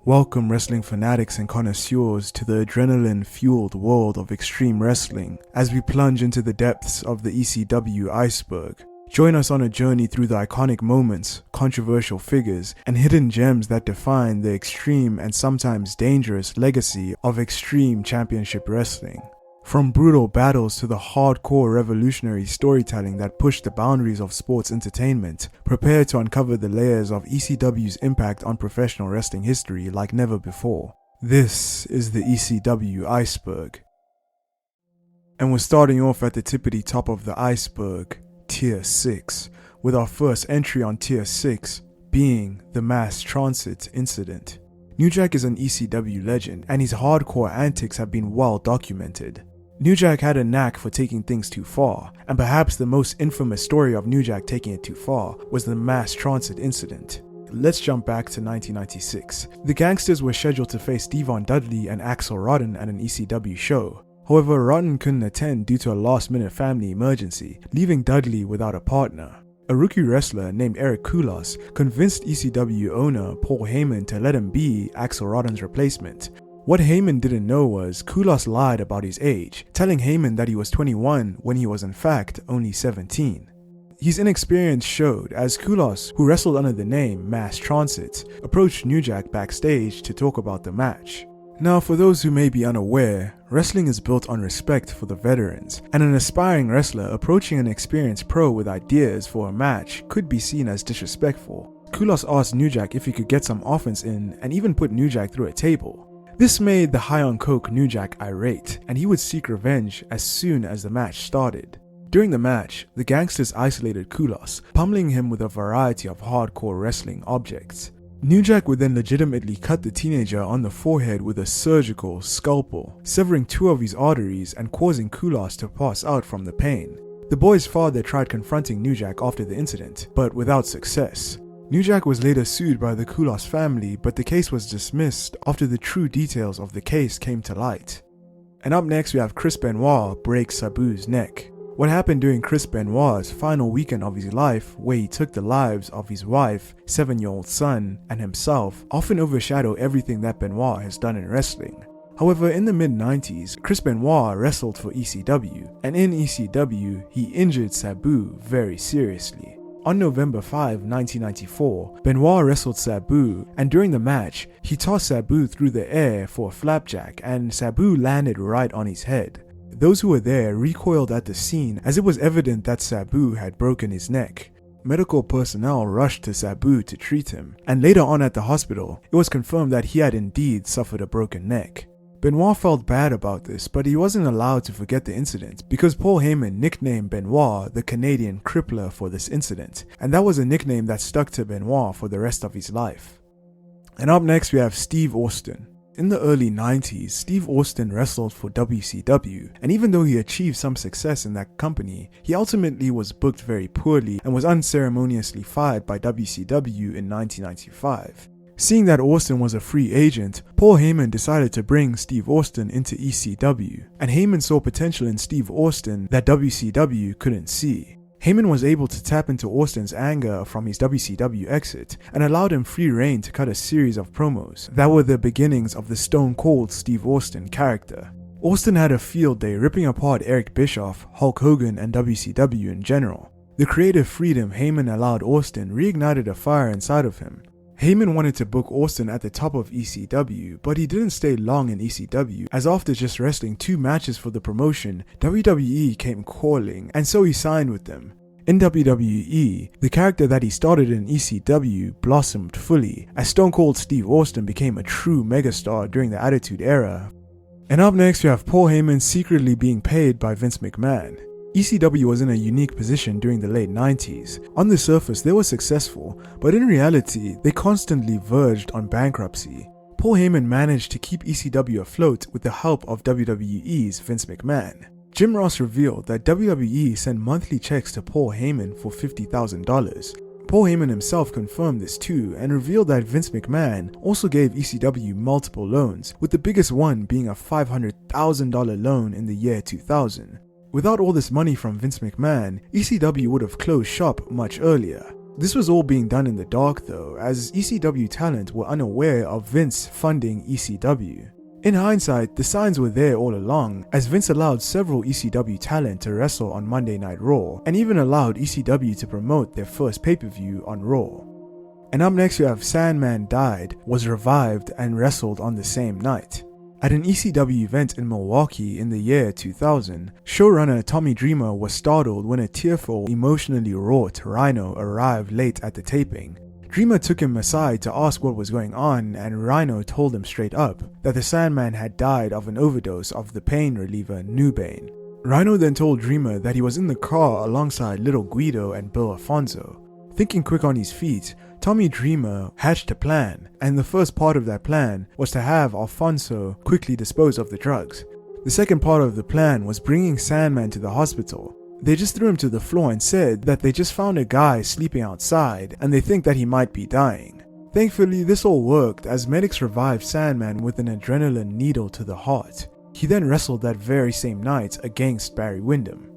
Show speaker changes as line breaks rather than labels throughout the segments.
Welcome wrestling fanatics and connoisseurs to the adrenaline-fueled world of extreme wrestling as we plunge into the depths of the ECW Iceberg. Join us on a journey through the iconic moments, controversial figures, and hidden gems that define the extreme and sometimes dangerous legacy of extreme championship wrestling. From brutal battles to the hardcore revolutionary storytelling that pushed the boundaries of sports entertainment, prepare to uncover the layers of ECW's impact on professional wrestling history like never before. This is the ECW Iceberg. And we're starting off at the tippity top of the iceberg, Tier 6, with our first entry on Tier 6 being the mass transit incident. New Jack is an ECW legend, and his hardcore antics have been well documented. New Jack had a knack for taking things too far, and perhaps the most infamous story of New Jack taking it too far was the mass transit incident. Let's jump back to 1996. The Gangsters were scheduled to face Devon Dudley and Axel Rotten at an ECW show. However, Rotten couldn't attend due to a last-minute family emergency, leaving Dudley without a partner. A rookie wrestler named Eric Koulos convinced ECW owner Paul Heyman to let him be Axel Rotten's replacement. What Heyman didn't know was Koulos lied about his age, telling Heyman that he was 21 when he was in fact only 17. His inexperience showed as Koulos, who wrestled under the name Mass Transit, approached New Jack backstage to talk about the match. Now, for those who may be unaware, wrestling is built on respect for the veterans, and an aspiring wrestler approaching an experienced pro with ideas for a match could be seen as disrespectful. Koulos asked New Jack if he could get some offense in and even put New Jack through a table. This made the high on coke New Jack irate, and he would seek revenge as soon as the match started. During the match, the Gangsters isolated Koulos, pummeling him with a variety of hardcore wrestling objects. New Jack would then legitimately cut the teenager on the forehead with a surgical scalpel, severing 2 of his arteries and causing Koulos to pass out from the pain. The boy's father tried confronting New Jack after the incident, but without success. New Jack was later sued by the Koulos family, but the case was dismissed after the true details of the case came to light. And up next we have Chris Benoit break Sabu's neck. What happened during Chris Benoit's final weekend of his life, where he took the lives of his wife, 7-year-old son, and himself, often overshadow everything that Benoit has done in wrestling. However, in the mid-90s, Chris Benoit wrestled for ECW, and in ECW, he injured Sabu very seriously. On November 5, 1994, Benoit wrestled Sabu, and during the match, he tossed Sabu through the air for a flapjack, and Sabu landed right on his head. Those who were there recoiled at the scene as it was evident that Sabu had broken his neck. Medical personnel rushed to Sabu to treat him, and later on at the hospital, it was confirmed that he had indeed suffered a broken neck. Benoit felt bad about this, but he wasn't allowed to forget the incident because Paul Heyman nicknamed Benoit the Canadian Crippler for this incident, and that was a nickname that stuck to Benoit for the rest of his life. And up next we have Steve Austin. In the early 90s, Steve Austin wrestled for WCW, and even though he achieved some success in that company, he ultimately was booked very poorly and was unceremoniously fired by WCW in 1995. Seeing that Austin was a free agent, Paul Heyman decided to bring Steve Austin into ECW, and Heyman saw potential in Steve Austin that WCW couldn't see. Heyman was able to tap into Austin's anger from his WCW exit and allowed him free rein to cut a series of promos that were the beginnings of the Stone Cold Steve Austin character. Austin had a field day ripping apart Eric Bischoff, Hulk Hogan, and WCW in general. The creative freedom Heyman allowed Austin reignited a fire inside of him. Heyman wanted to book Austin at the top of ECW, but he didn't stay long in ECW, as after just wrestling 2 matches for the promotion, WWE came calling, and so he signed with them. In WWE, the character that he started in ECW blossomed fully, as Stone Cold Steve Austin became a true megastar during the Attitude Era. And up next we have Paul Heyman secretly being paid by Vince McMahon. ECW was in a unique position during the late 90s. On the surface, they were successful, but in reality, they constantly verged on bankruptcy. Paul Heyman managed to keep ECW afloat with the help of WWE's Vince McMahon. Jim Ross revealed that WWE sent monthly checks to Paul Heyman for $50,000. Paul Heyman himself confirmed this too and revealed that Vince McMahon also gave ECW multiple loans, with the biggest one being a $500,000 loan in the year 2000. Without all this money from Vince McMahon, ECW would have closed shop much earlier. This was all being done in the dark though, as ECW talent were unaware of Vince funding ECW. In hindsight, the signs were there all along, as Vince allowed several ECW talent to wrestle on Monday Night Raw, and even allowed ECW to promote their first pay-per-view on Raw. And up next you have Sandman died, was revived, and wrestled on the same night. At an ECW event in Milwaukee in the year 2000, showrunner Tommy Dreamer was startled when a tearful, emotionally wrought Rhino arrived late at the taping. Dreamer took him aside to ask what was going on, and Rhino told him straight up that the Sandman had died of an overdose of the pain reliever Nubane. Rhino then told Dreamer that he was in the car alongside Little Guido and Bill Alfonso. Thinking quick on his feet, Tommy Dreamer hatched a plan, and the first part of that plan was to have Alfonso quickly dispose of the drugs. The second part of the plan was bringing Sandman to the hospital. They just threw him to the floor and said that they just found a guy sleeping outside and they think that he might be dying. Thankfully, this all worked as medics revived Sandman with an adrenaline needle to the heart. He then wrestled that very same night against Barry Windham.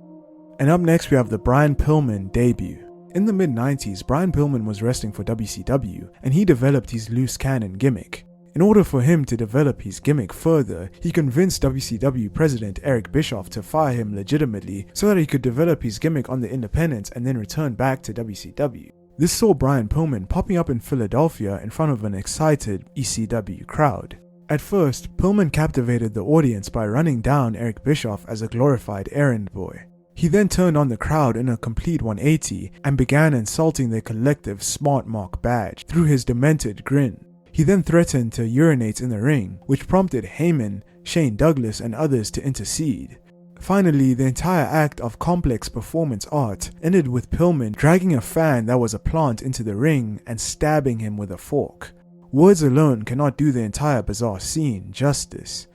And up next we have the Brian Pillman debut. In the mid-90s, Brian Pillman was wrestling for WCW and he developed his loose cannon gimmick. In order for him to develop his gimmick further, he convinced WCW President Eric Bischoff to fire him legitimately so that he could develop his gimmick on the independents and then return back to WCW. This saw Brian Pillman popping up in Philadelphia in front of an excited ECW crowd. At first, Pillman captivated the audience by running down Eric Bischoff as a glorified errand boy. He then turned on the crowd in a complete 180 and began insulting their collective smart mark badge through his demented grin. He then threatened to urinate in the ring, which prompted Heyman, Shane Douglas, and others to intercede. Finally, the entire act of complex performance art ended with Pillman dragging a fan that was a plant into the ring and stabbing him with a fork. Words alone cannot do the entire bizarre scene justice.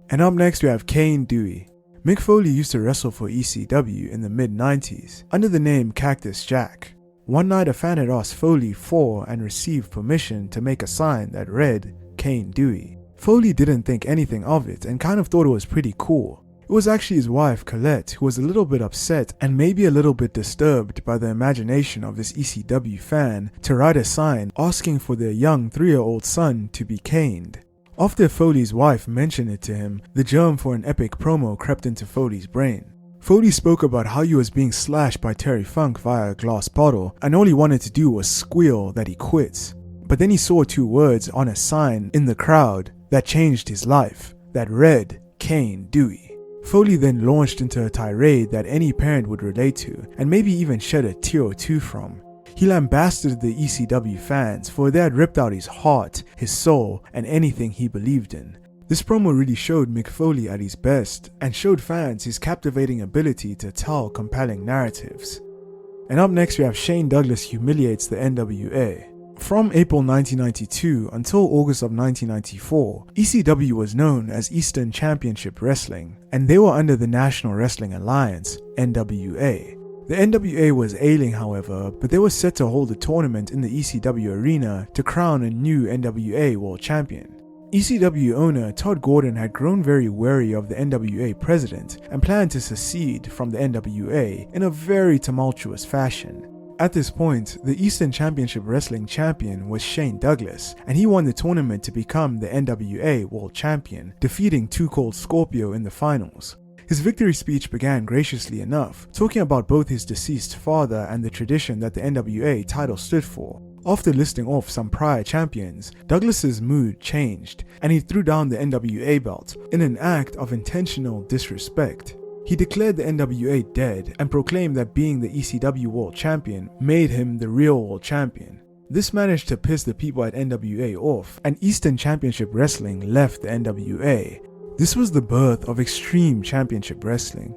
And up next we have Kane Dewey. Mick Foley used to wrestle for ECW in the mid-90s under the name Cactus Jack. One night a fan had asked Foley for and received permission to make a sign that read Kane Dewey. Foley didn't think anything of it and kind of thought it was pretty cool. It was actually his wife Colette who was a little bit upset and maybe a little bit disturbed by the imagination of this ECW fan to write a sign asking for their young 3-year-old son to be caned. After Foley's wife mentioned it to him, the germ for an epic promo crept into Foley's brain. Foley spoke about how he was being slashed by Terry Funk via a glass bottle and all he wanted to do was squeal that he quits. But then he saw 2 words on a sign in the crowd that changed his life, that read Kane Dewey. Foley then launched into a tirade that any parent would relate to and maybe even shed a tear or two from. He lambasted the ECW fans for they had ripped out his heart, his soul, and anything he believed in. This promo really showed Mick Foley at his best and showed fans his captivating ability to tell compelling narratives. And up next we have Shane Douglas humiliates the NWA. From April 1992 until August of 1994, ECW was known as Eastern Championship Wrestling, and they were under the National Wrestling Alliance, NWA. The NWA was ailing however, but they were set to hold a tournament in the ECW Arena to crown a new NWA World Champion. ECW owner Todd Gordon had grown very wary of the NWA president and planned to secede from the NWA in a very tumultuous fashion. At this point, the Eastern Championship Wrestling champion was Shane Douglas, and he won the tournament to become the NWA World Champion, defeating Too Cold Scorpio in the finals. His victory speech began graciously enough, talking about both his deceased father and the tradition that the NWA title stood for. After listing off some prior champions, Douglas's mood changed, and he threw down the NWA belt in an act of intentional disrespect. He declared the NWA dead and proclaimed that being the ECW World Champion made him the real World Champion. This managed to piss the people at NWA off, and Eastern Championship Wrestling left the NWA. This was the birth of Extreme Championship Wrestling.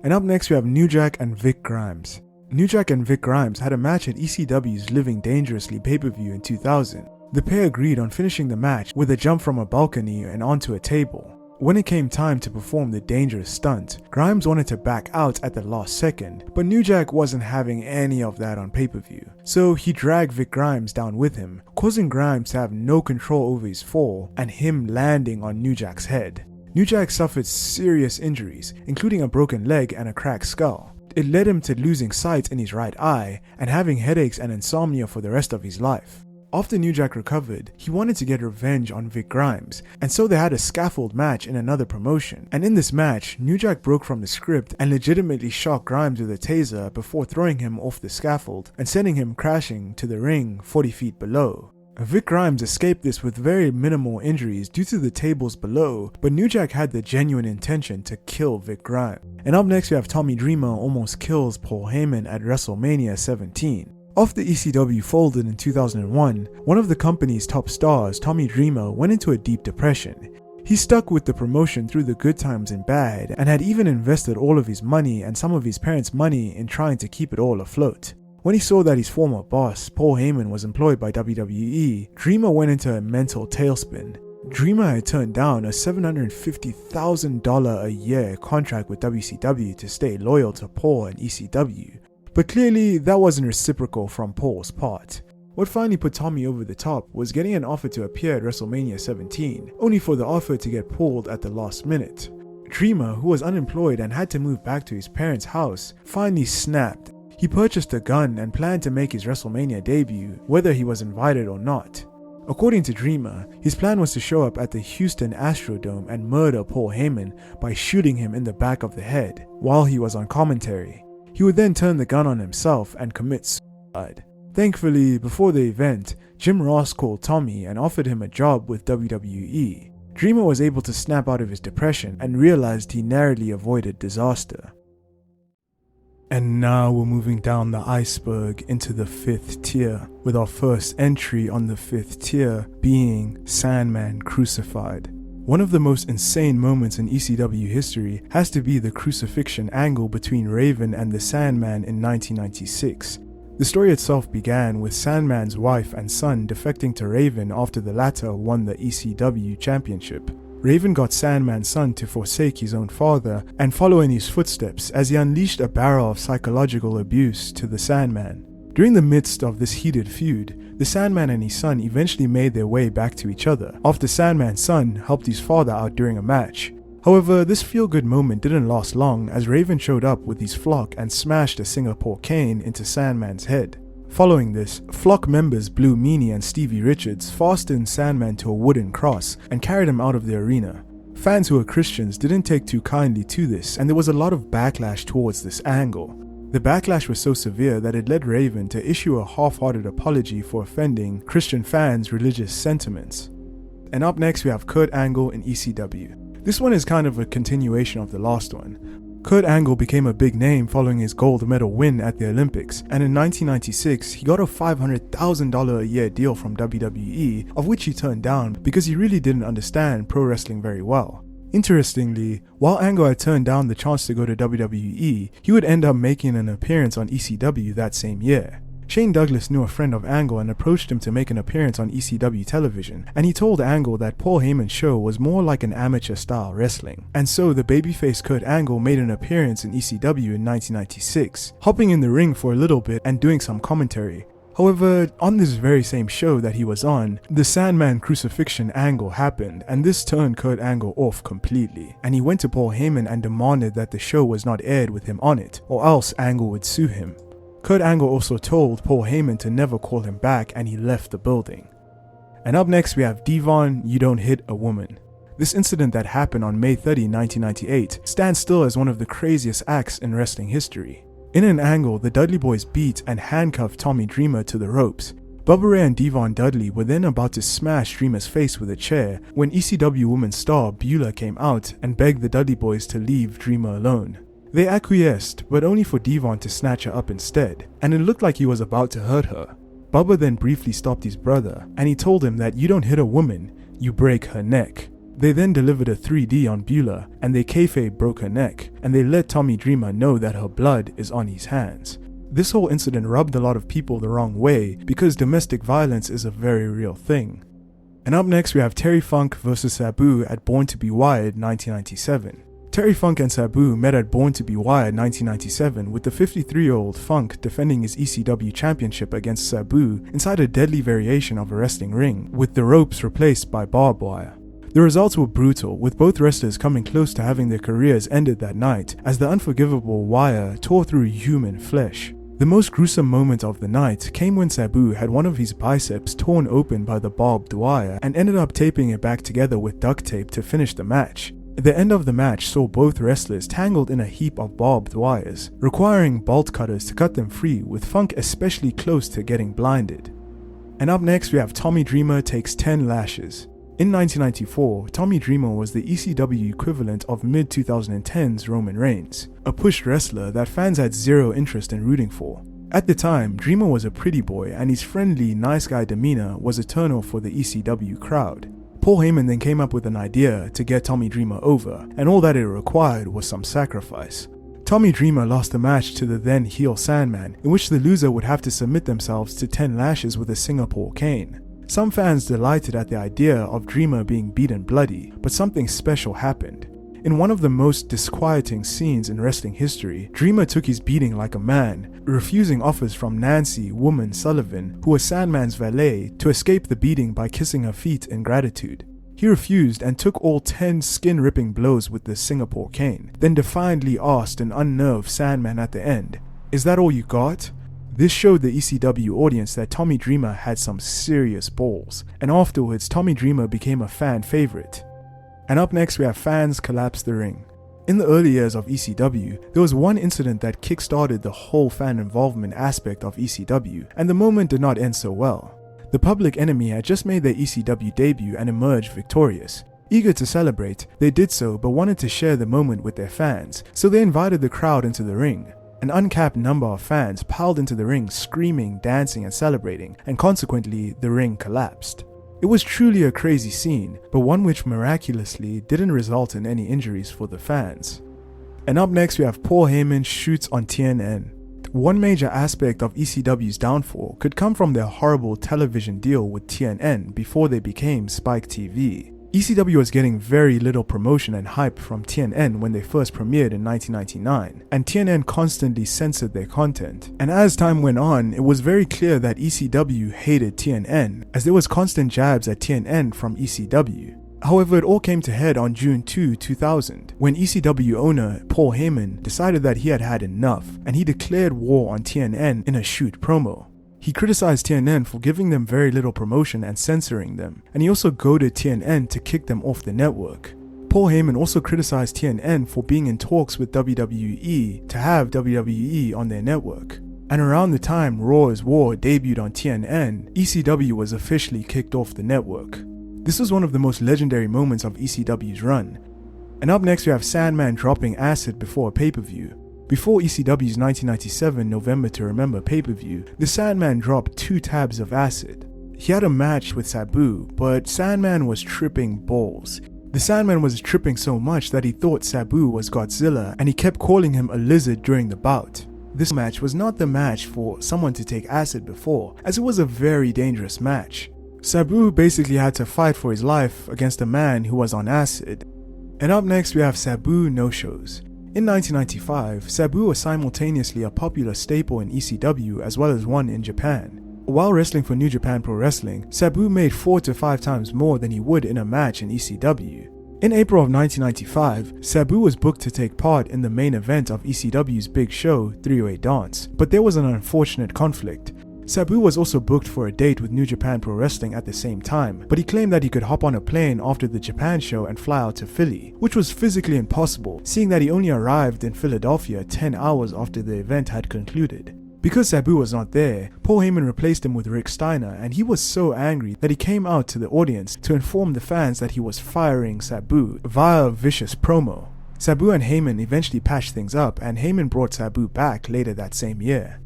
And up next we have New Jack and Vic Grimes. New Jack and Vic Grimes had a match at ECW's Living Dangerously pay-per-view in 2000. The pair agreed on finishing the match with a jump from a balcony and onto a table. When it came time to perform the dangerous stunt, Grimes wanted to back out at the last second, but New Jack wasn't having any of that on pay-per-view. So he dragged Vic Grimes down with him, causing Grimes to have no control over his fall and him landing on New Jack's head. New Jack suffered serious injuries, including a broken leg and a cracked skull. it led him to losing sight in his right eye and having headaches and insomnia for the rest of his life. After New Jack recovered, he wanted to get revenge on Vic Grimes, and so they had a scaffold match in another promotion. And in this match, New Jack broke from the script and legitimately shot Grimes with a taser before throwing him off the scaffold and sending him crashing to the ring 40 feet below. Vic Grimes escaped this with very minimal injuries due to the tables below, but New Jack had the genuine intention to kill Vic Grimes. And up next we have Tommy Dreamer almost kills Paul Heyman at WrestleMania 17. After ECW folded in 2001, one of the company's top stars, Tommy Dreamer, went into a deep depression. He stuck with the promotion through the good times and bad, and had even invested all of his money and some of his parents' money in trying to keep it all afloat. When he saw that his former boss, Paul Heyman, was employed by WWE, Dreamer went into a mental tailspin. Dreamer had turned down a $750,000 a year contract with WCW to stay loyal to Paul and ECW. But clearly, that wasn't reciprocal from Paul's part. What finally put Tommy over the top was getting an offer to appear at WrestleMania 17, only for the offer to get pulled at the last minute. Dreamer, who was unemployed and had to move back to his parents' house, finally snapped. He purchased a gun and planned to make his WrestleMania debut, whether he was invited or not. According to Dreamer, his plan was to show up at the Houston Astrodome and murder Paul Heyman by shooting him in the back of the head while he was on commentary. He would then turn the gun on himself and commit suicide. Thankfully, before the event, Jim Ross called Tommy and offered him a job with WWE. Dreamer was able to snap out of his depression and realized he narrowly avoided disaster. And now we're moving down the iceberg into the 5th tier, with our first entry on the 5th tier being Sandman Crucified. One of the most insane moments in ECW history has to be the crucifixion angle between Raven and the Sandman in 1996. The story itself began with Sandman's wife and son defecting to Raven after the latter won the ECW championship. Raven got Sandman's son to forsake his own father and follow in his footsteps as he unleashed a barrel of psychological abuse to the Sandman. During the midst of this heated feud, the Sandman and his son eventually made their way back to each other after Sandman's son helped his father out during a match. However, this feel-good moment didn't last long as Raven showed up with his flock and smashed a Singapore cane into Sandman's head. Following this, flock members Blue Meanie and Stevie Richards fastened Sandman to a wooden cross and carried him out of the arena. Fans who were Christians didn't take too kindly to this, and there was a lot of backlash towards this angle. The backlash was so severe that it led Raven to issue a half-hearted apology for offending Christian fans' religious sentiments. And up next we have Kurt Angle in ECW. This one is kind of a continuation of the last one. Kurt Angle became a big name following his gold medal win at the Olympics, and in 1996 he got a $500,000 a year deal from WWE, of which he turned down because he really didn't understand pro wrestling very well. Interestingly, while Angle had turned down the chance to go to WWE, he would end up making an appearance on ECW that same year. Shane Douglas knew a friend of Angle and approached him to make an appearance on ECW television, and he told Angle that Paul Heyman's show was more like an amateur-style wrestling. And so the babyface Kurt Angle made an appearance in ECW in 1996, hopping in the ring for a little bit and doing some commentary. However, on this very same show that he was on, the Sandman crucifixion angle happened, and this turned Kurt Angle off completely, and he went to Paul Heyman and demanded that the show was not aired with him on it, or else Angle would sue him. Kurt Angle also told Paul Heyman to never call him back, and he left the building. And up next we have Devon, You Don't Hit a Woman. This incident that happened on May 30, 1998 stands still as one of the craziest acts in wrestling history. In an angle, the Dudley Boys beat and handcuffed Tommy Dreamer to the ropes. Bubba Ray and Devon Dudley were then about to smash Dreamer's face with a chair when ECW women's star Beulah came out and begged the Dudley Boys to leave Dreamer alone. They acquiesced, but only for Devon to snatch her up instead, and it looked like he was about to hurt her. Bubba then briefly stopped his brother, and he told him that you don't hit a woman, you break her neck. They then delivered a 3D on Beulah, and they kayfabe broke her neck, and they let Tommy Dreamer know that her blood is on his hands. This whole incident rubbed a lot of people the wrong way because domestic violence is a very real thing. And up next we have Terry Funk vs Sabu at Born to be Wired 1997. Terry Funk and Sabu met at Born to be Wired 1997 with the 53-year-old Funk defending his ECW championship against Sabu inside a deadly variation of a wrestling ring, with the ropes replaced by barbed wire. The results were brutal, with both wrestlers coming close to having their careers ended that night as the unforgivable wire tore through human flesh. The most gruesome moment of the night came when Sabu had one of his biceps torn open by the barbed wire and ended up taping it back together with duct tape to finish the match. The end of the match saw both wrestlers tangled in a heap of barbed wires, requiring bolt cutters to cut them free, with Funk especially close to getting blinded. And up next we have Tommy Dreamer takes 10 lashes. In 1994, Tommy Dreamer was the ECW equivalent of mid-2010's Roman Reigns, a pushed wrestler that fans had zero interest in rooting for. At the time, Dreamer was a pretty boy and his friendly, nice guy demeanor was a turn-off for the ECW crowd. Paul Heyman then came up with an idea to get Tommy Dreamer over, and all that it required was some sacrifice. Tommy Dreamer lost the match to the then heel Sandman, in which the loser would have to submit themselves to 10 lashes with a Singapore cane. Some fans delighted at the idea of Dreamer being beaten bloody, but something special happened. In one of the most disquieting scenes in wrestling history, Dreamer took his beating like a man, refusing offers from Nancy "Woman" Sullivan, who was Sandman's valet, to escape the beating by kissing her feet in gratitude. He refused and took all 10 skin-ripping blows with the Singapore cane, then defiantly asked an unnerved Sandman at the end, "Is that all you got?" This showed the ECW audience that Tommy Dreamer had some serious balls, and afterwards Tommy Dreamer became a fan favorite. And up next we have fans collapse the ring. In the early years of ECW, there was one incident that kick-started the whole fan involvement aspect of ECW, and the moment did not end so well. The Public Enemy had just made their ECW debut and emerged victorious. Eager to celebrate, they did so but wanted to share the moment with their fans, so they invited the crowd into the ring. An uncapped number of fans piled into the ring screaming, dancing and celebrating, and consequently the ring collapsed. It was truly a crazy scene, but one which miraculously didn't result in any injuries for the fans. And up next we have Paul Heyman shoots on TNN. One major aspect of ECW's downfall could come from their horrible television deal with TNN before they became Spike TV. ECW was getting very little promotion and hype from TNN when they first premiered in 1999, and TNN constantly censored their content. And as time went on, it was very clear that ECW hated TNN, as there was constant jabs at TNN from ECW. However, it all came to head on June 2, 2000, when ECW owner Paul Heyman decided that he had had enough, and he declared war on TNN in a shoot promo. He criticized TNN for giving them very little promotion and censoring them, and he also goaded TNN to kick them off the network. Paul Heyman also criticized TNN for being in talks with WWE to have WWE on their network. And around the time Raw is War debuted on TNN, ECW was officially kicked off the network. This was one of the most legendary moments of ECW's run. And up next we have Sandman dropping acid before a pay-per-view. Before ECW's 1997 November to Remember pay-per-view, the Sandman dropped 2 tabs of acid. He had a match with Sabu, but Sandman was tripping balls. The Sandman was tripping so much that he thought Sabu was Godzilla, and he kept calling him a lizard during the bout. This match was not the match for someone to take acid before, as it was a very dangerous match. Sabu basically had to fight for his life against a man who was on acid. And up next we have Sabu no-shows. In 1995, Sabu was simultaneously a popular staple in ECW as well as one in Japan. While wrestling for New Japan Pro Wrestling, Sabu made 4 to 5 times more than he would in a match in ECW. In April of 1995, Sabu was booked to take part in the main event of ECW's big show, 3-Way Dance, but there was an unfortunate conflict. Sabu was also booked for a date with New Japan Pro Wrestling at the same time, but he claimed that he could hop on a plane after the Japan show and fly out to Philly, which was physically impossible, seeing that he only arrived in Philadelphia 10 hours after the event had concluded. Because Sabu was not there, Paul Heyman replaced him with Rick Steiner, and he was so angry that he came out to the audience to inform the fans that he was firing Sabu via a vicious promo. Sabu and Heyman eventually patched things up, and Heyman brought Sabu back later that same year.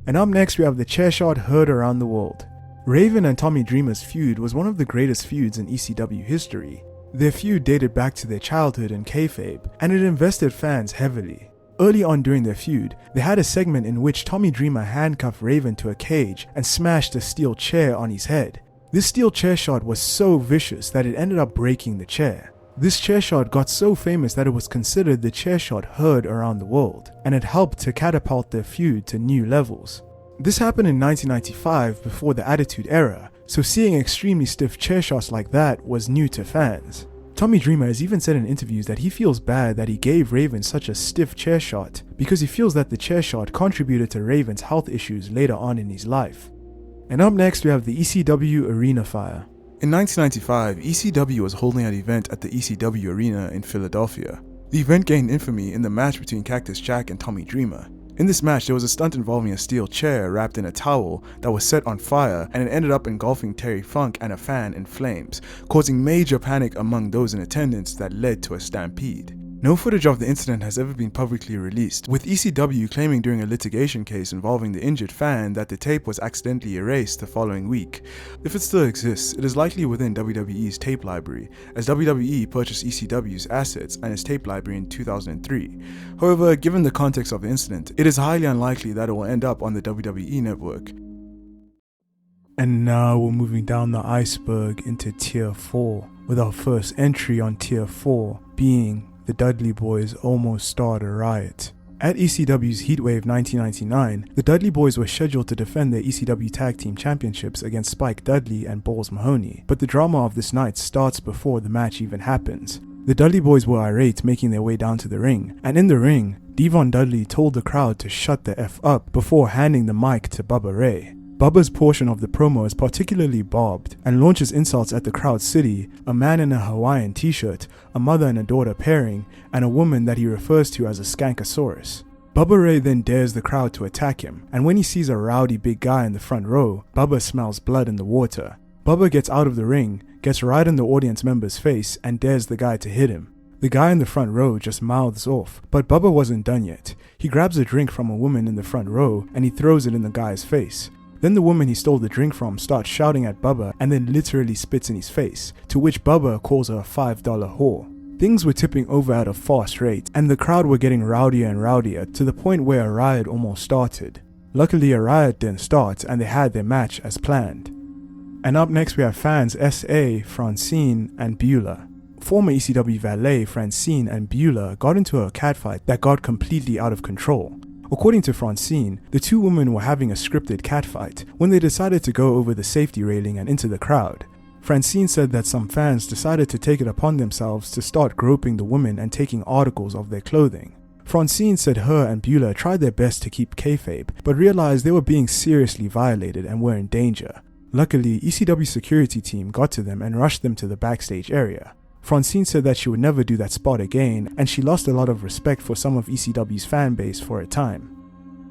And up next we have the chair shot heard around the world. Raven and Tommy Dreamer's feud was one of the greatest feuds in ECW history. Their feud dated back to their childhood in kayfabe, and it invested fans heavily. Early on during their feud, they had a segment in which Tommy Dreamer handcuffed Raven to a cage and smashed a steel chair on his head. This steel chair shot was so vicious that it ended up breaking the chair. This chair shot got so famous that it was considered the chair shot heard around the world, and it helped to catapult their feud to new levels. This happened in 1995 before the Attitude Era, so seeing extremely stiff chair shots like that was new to fans. Tommy Dreamer has even said in interviews that he feels bad that he gave Raven such a stiff chair shot because he feels that the chair shot contributed to Raven's health issues later on in his life. And up next we have the ECW Arena fire. In 1995, ECW was holding an event at the ECW Arena in Philadelphia. The event gained infamy in the match between Cactus Jack and Tommy Dreamer. In this match, there was a stunt involving a steel chair wrapped in a towel that was set on fire, and it ended up engulfing Terry Funk and a fan in flames, causing major panic among those in attendance that led to a stampede. No footage of the incident has ever been publicly released, with ECW claiming during a litigation case involving the injured fan that the tape was accidentally erased the following week. If it still exists, it is likely within WWE's tape library, as WWE purchased ECW's assets and its tape library in 2003. However, given the context of the incident, it is highly unlikely that it will end up on the WWE network. And now we're moving down the iceberg into Tier 4, with our first entry on Tier 4 being the Dudley Boys almost started a riot. At ECW's Heatwave 1999, the Dudley Boys were scheduled to defend their ECW Tag Team Championships against Spike Dudley and Balls Mahoney, but the drama of this night starts before the match even happens. The Dudley Boys were irate, making their way down to the ring, and in the ring, Devon Dudley told the crowd to shut the F up before handing the mic to Bubba Ray. Bubba's portion of the promo is particularly barbed and launches insults at the Crowd City, a man in a Hawaiian t-shirt, a mother and a daughter pairing, and a woman that he refers to as a Skankosaurus. Bubba Ray then dares the crowd to attack him, and when he sees a rowdy big guy in the front row, Bubba smells blood in the water. Bubba gets out of the ring, gets right in the audience member's face, and dares the guy to hit him. The guy in the front row just mouths off, but Bubba wasn't done yet. He grabs a drink from a woman in the front row, and he throws it in the guy's face. Then the woman he stole the drink from starts shouting at Bubba and then literally spits in his face, to which Bubba calls her a $5 whore. Things were tipping over at a fast rate, and the crowd were getting rowdier and rowdier to the point where a riot almost started. Luckily a riot didn't start and they had their match as planned. And up next we have fans S.A., Francine and Beulah. Former ECW valet Francine and Beulah got into a catfight that got completely out of control. According to Francine, the two women were having a scripted catfight when they decided to go over the safety railing and into the crowd. Francine said that some fans decided to take it upon themselves to start groping the women and taking articles of their clothing. Francine said her and Beulah tried their best to keep kayfabe, but realized they were being seriously violated and were in danger. Luckily, ECW security team got to them and rushed them to the backstage area. Francine said that she would never do that spot again, and she lost a lot of respect for some of ECW's fan base for a time.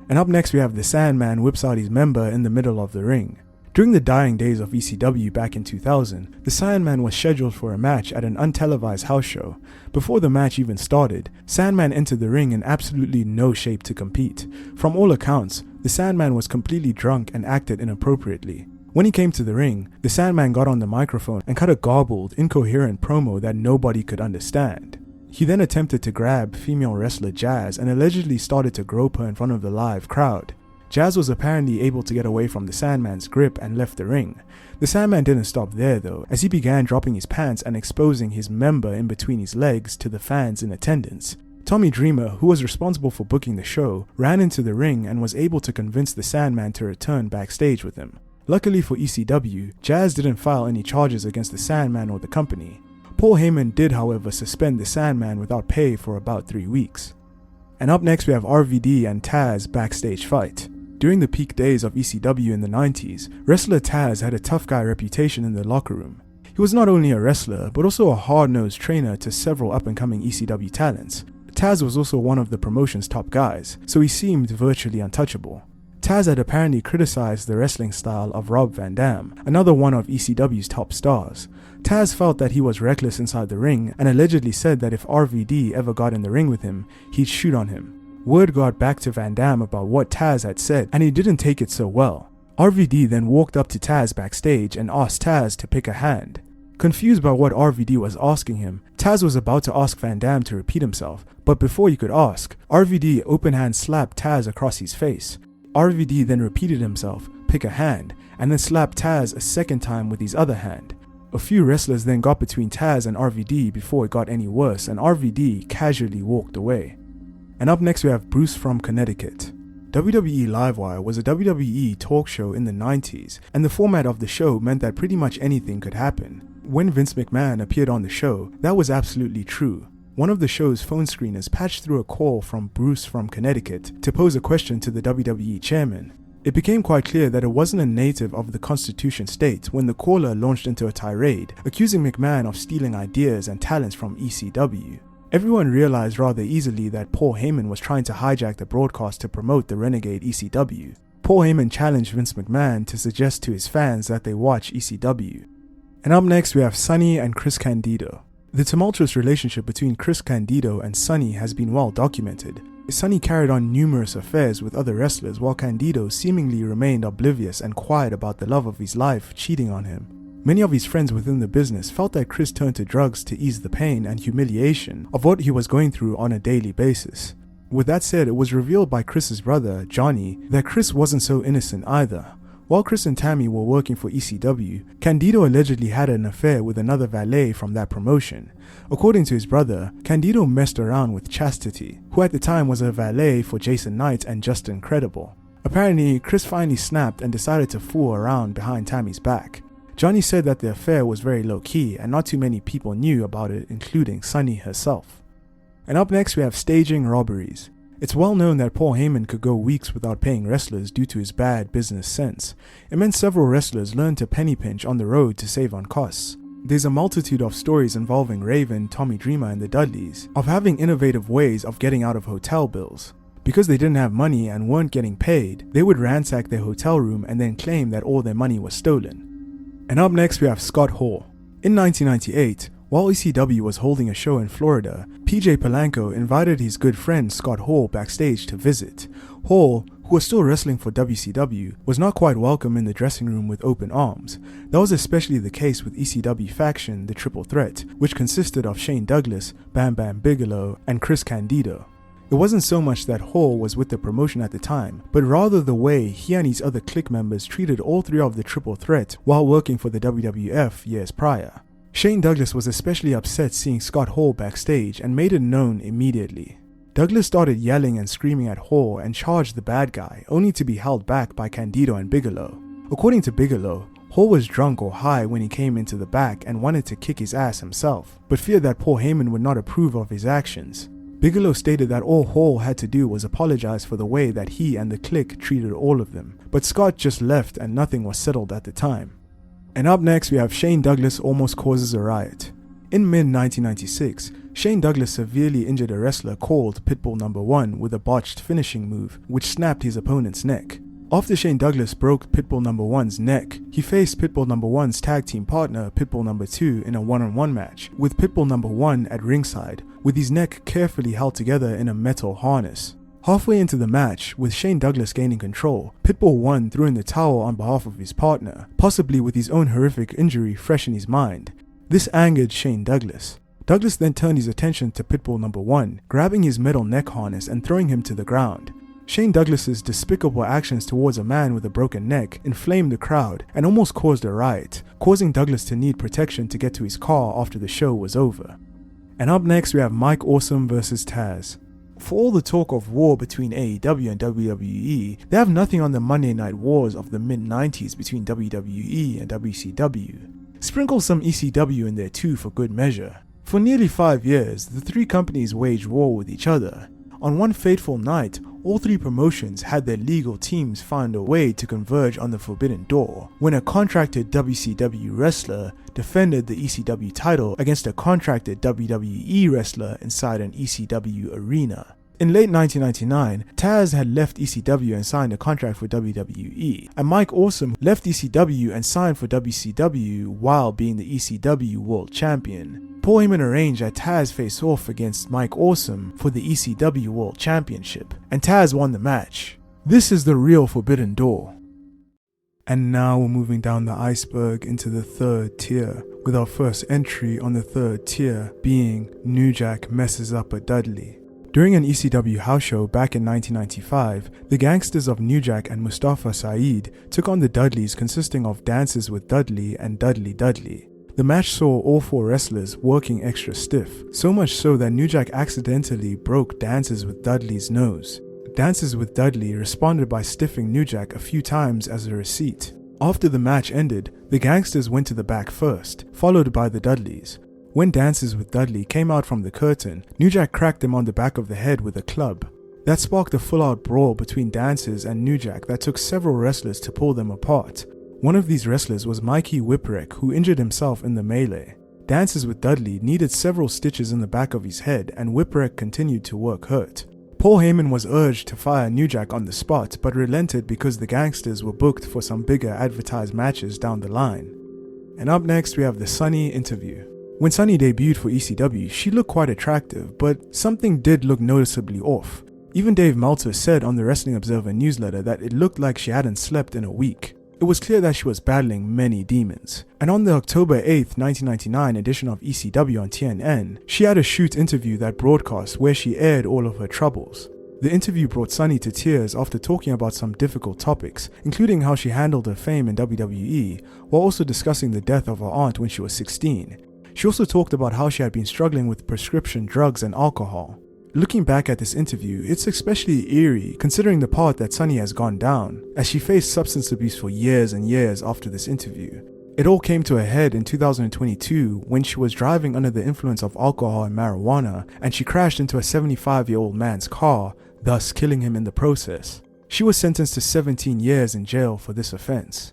And up next we have the Sandman whips out his member in the middle of the ring. During the dying days of ECW back in 2000, the Sandman was scheduled for a match at an untelevised house show. Before the match even started, Sandman entered the ring in absolutely no shape to compete. From all accounts, the Sandman was completely drunk and acted inappropriately. When he came to the ring, the Sandman got on the microphone and cut a garbled, incoherent promo that nobody could understand. He then attempted to grab female wrestler Jazz and allegedly started to grope her in front of the live crowd. Jazz was apparently able to get away from the Sandman's grip and left the ring. The Sandman didn't stop there though, as he began dropping his pants and exposing his member in between his legs to the fans in attendance. Tommy Dreamer, who was responsible for booking the show, ran into the ring and was able to convince the Sandman to return backstage with him. Luckily for ECW, Jazz didn't file any charges against the Sandman or the company. Paul Heyman did, however, suspend the Sandman without pay for about 3 weeks. And up next we have RVD and Taz backstage fight. During the peak days of ECW in the 90s, wrestler Taz had a tough guy reputation in the locker room. He was not only a wrestler, but also a hard-nosed trainer to several up-and-coming ECW talents. Taz was also one of the promotion's top guys, so he seemed virtually untouchable. Taz had apparently criticized the wrestling style of Rob Van Dam, another one of ECW's top stars. Taz felt that he was reckless inside the ring and allegedly said that if RVD ever got in the ring with him, he'd shoot on him. Word got back to Van Dam about what Taz had said, and he didn't take it so well. RVD then walked up to Taz backstage and asked Taz to pick a hand. Confused by what RVD was asking him, Taz was about to ask Van Dam to repeat himself, but before he could ask, RVD open-hand slapped Taz across his face. RVD then repeated himself, pick a hand, and then slapped Taz a second time with his other hand. A few wrestlers then got between Taz and RVD before it got any worse, and RVD casually walked away. And up next we have Bruce from Connecticut. WWE Livewire was a WWE talk show in the 90s, and the format of the show meant that pretty much anything could happen. When Vince McMahon appeared on the show, that was absolutely true. One of the show's phone screeners patched through a call from Bruce from Connecticut to pose a question to the WWE chairman. It became quite clear that it wasn't a native of the Constitution state when the caller launched into a tirade, accusing McMahon of stealing ideas and talents from ECW. Everyone realized rather easily that Paul Heyman was trying to hijack the broadcast to promote the renegade ECW. Paul Heyman challenged Vince McMahon to suggest to his fans that they watch ECW. And up next we have Sonny and Chris Candido. The tumultuous relationship between Chris Candido and Sonny has been well documented. Sonny carried on numerous affairs with other wrestlers while Candido seemingly remained oblivious and quiet about the love of his life cheating on him. Many of his friends within the business felt that Chris turned to drugs to ease the pain and humiliation of what he was going through on a daily basis. With that said, it was revealed by Chris's brother, Johnny, that Chris wasn't so innocent either. While Chris and Tammy were working for ECW, Candido allegedly had an affair with another valet from that promotion. According to his brother, Candido messed around with Chastity, who at the time was a valet for Jason Knight and Justin Credible. Apparently, Chris finally snapped and decided to fool around behind Tammy's back. Johnny said that the affair was very low-key and not too many people knew about it, including Sonny herself. And up next we have staging robberies. It's well known that Paul Heyman could go weeks without paying wrestlers due to his bad business sense. It meant several wrestlers learned to penny pinch on the road to save on costs. There's a multitude of stories involving Raven, Tommy Dreamer and the Dudleys of having innovative ways of getting out of hotel bills. Because they didn't have money and weren't getting paid, they would ransack their hotel room and then claim that all their money was stolen. And up next we have Scott Hall. In 1998, while ECW was holding a show in Florida, PJ Polanco invited his good friend Scott Hall backstage to visit. Hall, who was still wrestling for WCW, was not quite welcome in the dressing room with open arms. That was especially the case with ECW faction, the Triple Threat, which consisted of Shane Douglas, Bam Bam Bigelow, and Chris Candido. It wasn't so much that Hall was with the promotion at the time, but rather the way he and his other clique members treated all three of the Triple Threat while working for the WWF years prior. Shane Douglas was especially upset seeing Scott Hall backstage and made it known immediately. Douglas started yelling and screaming at Hall and charged the bad guy, only to be held back by Candido and Bigelow. According to Bigelow, Hall was drunk or high when he came into the back and wanted to kick his ass himself, but feared that Paul Heyman would not approve of his actions. Bigelow stated that all Hall had to do was apologize for the way that he and the clique treated all of them, but Scott just left and nothing was settled at the time. And up next we have Shane Douglas almost causes a riot. In mid-1996, Shane Douglas severely injured a wrestler called Pitbull No. 1 with a botched finishing move, which snapped his opponent's neck. After Shane Douglas broke Pitbull No. 1's neck, he faced Pitbull No. 1's tag team partner Pitbull No. 2 in a one-on-one match, with Pitbull No. 1 at ringside, with his neck carefully held together in a metal harness. Halfway into the match, with Shane Douglas gaining control, Pitbull 1 threw in the towel on behalf of his partner, possibly with his own horrific injury fresh in his mind. This angered Shane Douglas. Douglas then turned his attention to Pitbull No. 1, grabbing his metal neck harness and throwing him to the ground. Shane Douglas's despicable actions towards a man with a broken neck inflamed the crowd and almost caused a riot, causing Douglas to need protection to get to his car after the show was over. And up next we have Mike Awesome vs Taz. For all the talk of war between AEW and WWE, they have nothing on the Monday Night Wars of the mid-90s between WWE and WCW. Sprinkle some ECW in there too for good measure. For nearly 5 years, the three companies waged war with each other. On one fateful night, all three promotions had their legal teams find a way to converge on the Forbidden Door, when a contracted WCW wrestler defended the ECW title against a contracted WWE wrestler inside an ECW arena. In late 1999, Taz had left ECW and signed a contract for WWE, and Mike Awesome left ECW and signed for WCW while being the ECW World Champion. Paul Heyman arranged that Taz face off against Mike Awesome for the ECW World Championship, and Taz won the match. This is the real Forbidden Door. And now we're moving down the iceberg into the third tier, with our first entry on the third tier being New Jack messes up a Dudley. During an ECW house show back in 1995, the gangsters of New Jack and Mustafa Saeed took on the Dudleys, consisting of Dances with Dudley and Dudley Dudley. The match saw all four wrestlers working extra stiff, so much so that New Jack accidentally broke Dances with Dudley's nose. Dances with Dudley responded by stiffing New Jack a few times as a receipt. After the match ended, the Gangsters went to the back first, followed by the Dudleys. When Dances with Dudley came out from the curtain, New Jack cracked him on the back of the head with a club. That sparked a full-out brawl between Dances and New Jack that took several wrestlers to pull them apart. One of these wrestlers was Mikey Whipwreck, who injured himself in the melee. Dances with Dudley needed several stitches in the back of his head, and Whipwreck continued to work hurt. Paul Heyman was urged to fire New Jack on the spot, but relented because the Gangsters were booked for some bigger advertised matches down the line. And up next we have the Sunny interview. When Sunny debuted for ECW, she looked quite attractive, but something did look noticeably off. Even Dave Meltzer said on the Wrestling Observer newsletter that it looked like she hadn't slept in a week. It was clear that she was battling many demons. And on the October 8th, 1999 edition of ECW on TNN, she had a shoot interview that broadcast where she aired all of her troubles. The interview brought Sunny to tears after talking about some difficult topics, including how she handled her fame in WWE, while also discussing the death of her aunt when she was 16. She also talked about how she had been struggling with prescription drugs and alcohol. Looking back at this interview, it's especially eerie considering the path that Sunny has gone down, as she faced substance abuse for years and years after this interview. It all came to a head in 2022 when she was driving under the influence of alcohol and marijuana, and she crashed into a 75-year-old man's car, thus killing him in the process. She was sentenced to 17 years in jail for this offense.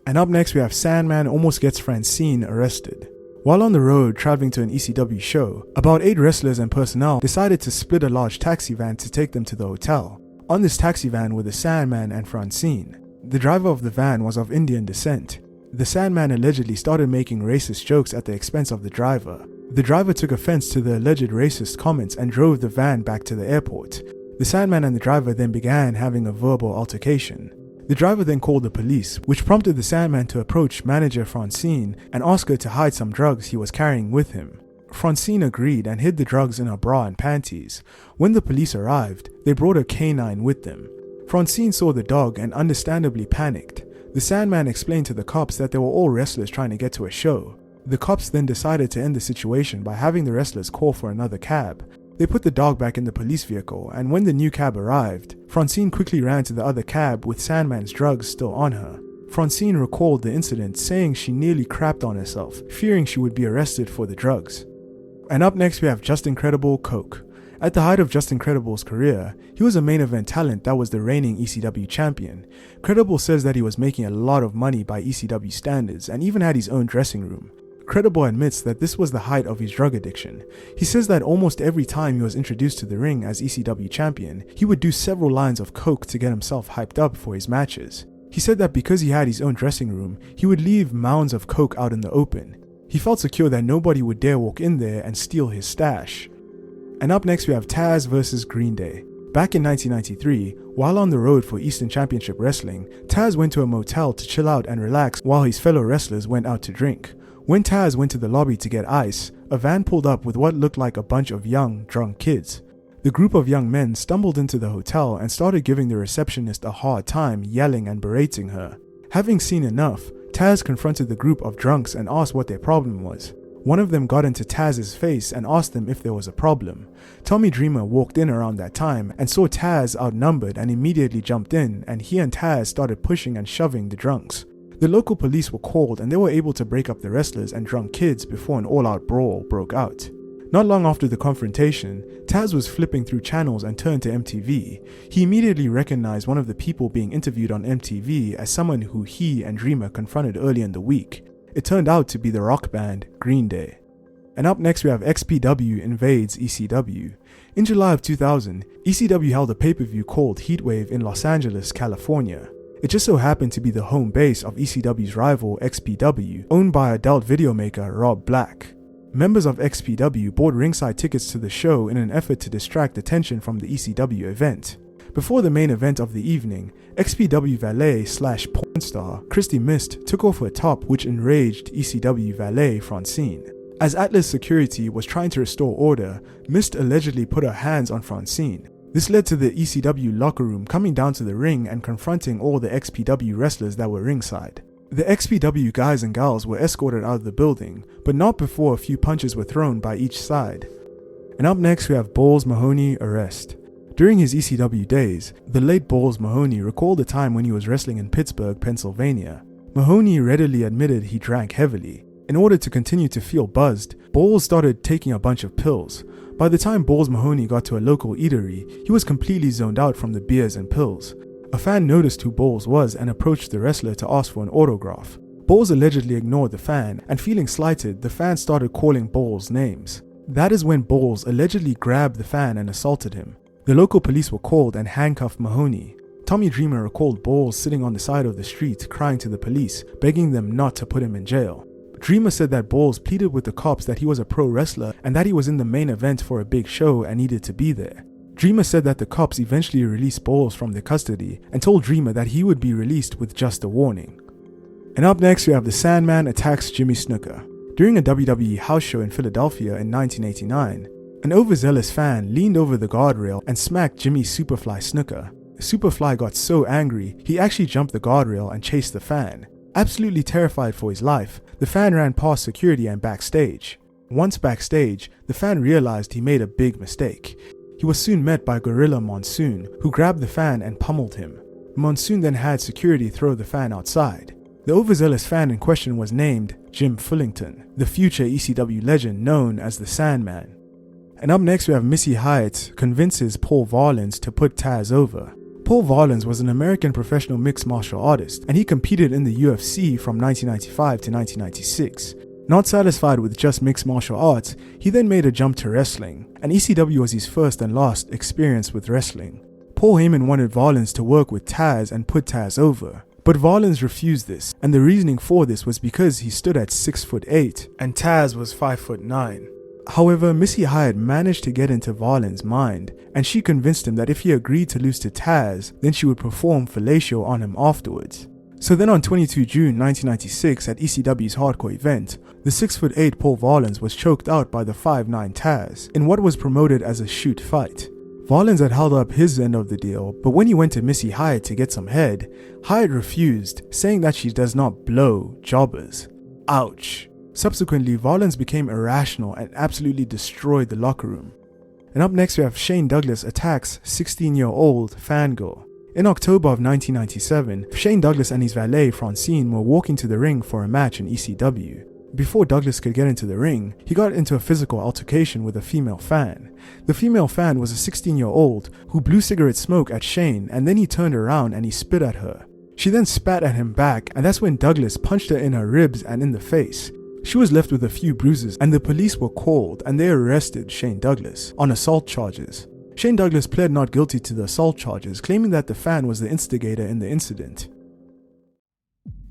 And up next we have Sandman almost gets Francine arrested. While on the road traveling to an ECW show, about 8 wrestlers and personnel decided to split a large taxi van to take them to the hotel. On this taxi van were the Sandman and Francine. The driver of the van was of Indian descent. The Sandman allegedly started making racist jokes at the expense of the driver. The driver took offense to the alleged racist comments and drove the van back to the airport. The Sandman and the driver then began having a verbal altercation. The driver then called the police, which prompted the Sandman to approach manager Francine and ask her to hide some drugs he was carrying with him. Francine agreed and hid the drugs in her bra and panties. When the police arrived, they brought a canine with them. Francine saw the dog and understandably panicked. The Sandman explained to the cops that they were all wrestlers trying to get to a show. The cops then decided to end the situation by having the wrestlers call for another cab. They put the dog back in the police vehicle, and when the new cab arrived, Francine quickly ran to the other cab with Sandman's drugs still on her. Francine recalled the incident, saying she nearly crapped on herself, fearing she would be arrested for the drugs. And up next we have Just Incredible Coke. At the height of Just Incredible's career, he was a main event talent that was the reigning ECW champion. Credible says that he was making a lot of money by ECW standards and even had his own dressing room. Credible admits that this was the height of his drug addiction. He says that almost every time he was introduced to the ring as ECW champion, he would do several lines of coke to get himself hyped up for his matches. He said that because he had his own dressing room, he would leave mounds of coke out in the open. He felt secure that nobody would dare walk in there and steal his stash. And up next we have Taz vs Green Day. Back in 1993, while on the road for Eastern Championship Wrestling, Taz went to a motel to chill out and relax while his fellow wrestlers went out to drink. When Taz went to the lobby to get ice, a van pulled up with what looked like a bunch of young, drunk kids. The group of young men stumbled into the hotel and started giving the receptionist a hard time, yelling and berating her. Having seen enough, Taz confronted the group of drunks and asked what their problem was. One of them got into Taz's face and asked them if there was a problem. Tommy Dreamer walked in around that time and saw Taz outnumbered and immediately jumped in, and he and Taz started pushing and shoving the drunks. The local police were called and they were able to break up the wrestlers and drunk kids before an all-out brawl broke out. Not long after the confrontation, Taz was flipping through channels and turned to MTV. He immediately recognized one of the people being interviewed on MTV as someone who he and Dreamer confronted earlier in the week. It turned out to be the rock band Green Day. And up next we have XPW invades ECW. In July of 2000, ECW held a pay-per-view called Heatwave in Los Angeles, California. It just so happened to be the home base of ECW's rival XPW, owned by adult video maker Rob Black. Members of XPW bought ringside tickets to the show in an effort to distract attention from the ECW event. Before the main event of the evening, XPW valet / porn star Christy Mist took off her top, which enraged ECW valet Francine. As Atlas security was trying to restore order, Mist allegedly put her hands on Francine. This led to the ECW locker room coming down to the ring and confronting all the XPW wrestlers that were ringside. The XPW guys and gals were escorted out of the building, but not before a few punches were thrown by each side. And up next we have Balls Mahoney arrest. During his ECW days, the late Balls Mahoney recalled a time when he was wrestling in Pittsburgh, Pennsylvania. Mahoney readily admitted he drank heavily. In order to continue to feel buzzed, Balls started taking a bunch of pills. By the time Balls Mahoney got to a local eatery, he was completely zoned out from the beers and pills. A fan noticed who Balls was and approached the wrestler to ask for an autograph. Balls allegedly ignored the fan, and feeling slighted, the fan started calling Balls names. That is when Balls allegedly grabbed the fan and assaulted him. The local police were called and handcuffed Mahoney. Tommy Dreamer recalled Balls sitting on the side of the street crying to the police, begging them not to put him in jail. Dreamer said that Balls pleaded with the cops that he was a pro wrestler and that he was in the main event for a big show and needed to be there. Dreamer said that the cops eventually released Balls from their custody and told Dreamer that he would be released with just a warning. And up next we have the Sandman attacks Jimmy Snuka. During a WWE house show in Philadelphia in 1989, an overzealous fan leaned over the guardrail and smacked Jimmy Superfly Snuka. Superfly got so angry, he actually jumped the guardrail and chased the fan. Absolutely terrified for his life, the fan ran past security and backstage. Once backstage, the fan realized he made a big mistake. He was soon met by Gorilla Monsoon, who grabbed the fan and pummeled him. Monsoon then had security throw the fan outside. The overzealous fan in question was named Jim Fullington, the future ECW legend known as the Sandman. And up next we have Missy Hyatt convinces Paul Varlins to put Taz over. Paul Varlins was an American professional mixed martial artist, and he competed in the UFC from 1995 to 1996. Not satisfied with just mixed martial arts, he then made a jump to wrestling, and ECW was his first and last experience with wrestling. Paul Heyman wanted Varlins to work with Taz and put Taz over, but Varlins refused this, and the reasoning for this was because he stood at 6'8" and Taz was 5'9". However, Missy Hyatt managed to get into Varlins' mind, and she convinced him that if he agreed to lose to Taz, then she would perform fellatio on him afterwards. So then on 22 June 1996 at ECW's hardcore event, the 6'8" Paul Varlins was choked out by the 5'9" Taz in what was promoted as a shoot fight. Varlins had held up his end of the deal, but when he went to Missy Hyatt to get some head, Hyatt refused, saying that she does not blow jobbers. Ouch. Subsequently, Varlins became irrational and absolutely destroyed the locker room. And up next we have Shane Douglas attacks 16-year-old Fangirl. In October of 1997, Shane Douglas and his valet Francine were walking to the ring for a match in ECW. Before Douglas could get into the ring, he got into a physical altercation with a female fan. The female fan was a 16-year-old who blew cigarette smoke at Shane, and then he turned around and he spit at her. She then spat at him back, and that's when Douglas punched her in her ribs and in the face. She was left with a few bruises, and the police were called and they arrested Shane Douglas on assault charges. Shane Douglas pled not guilty to the assault charges, claiming that the fan was the instigator in the incident.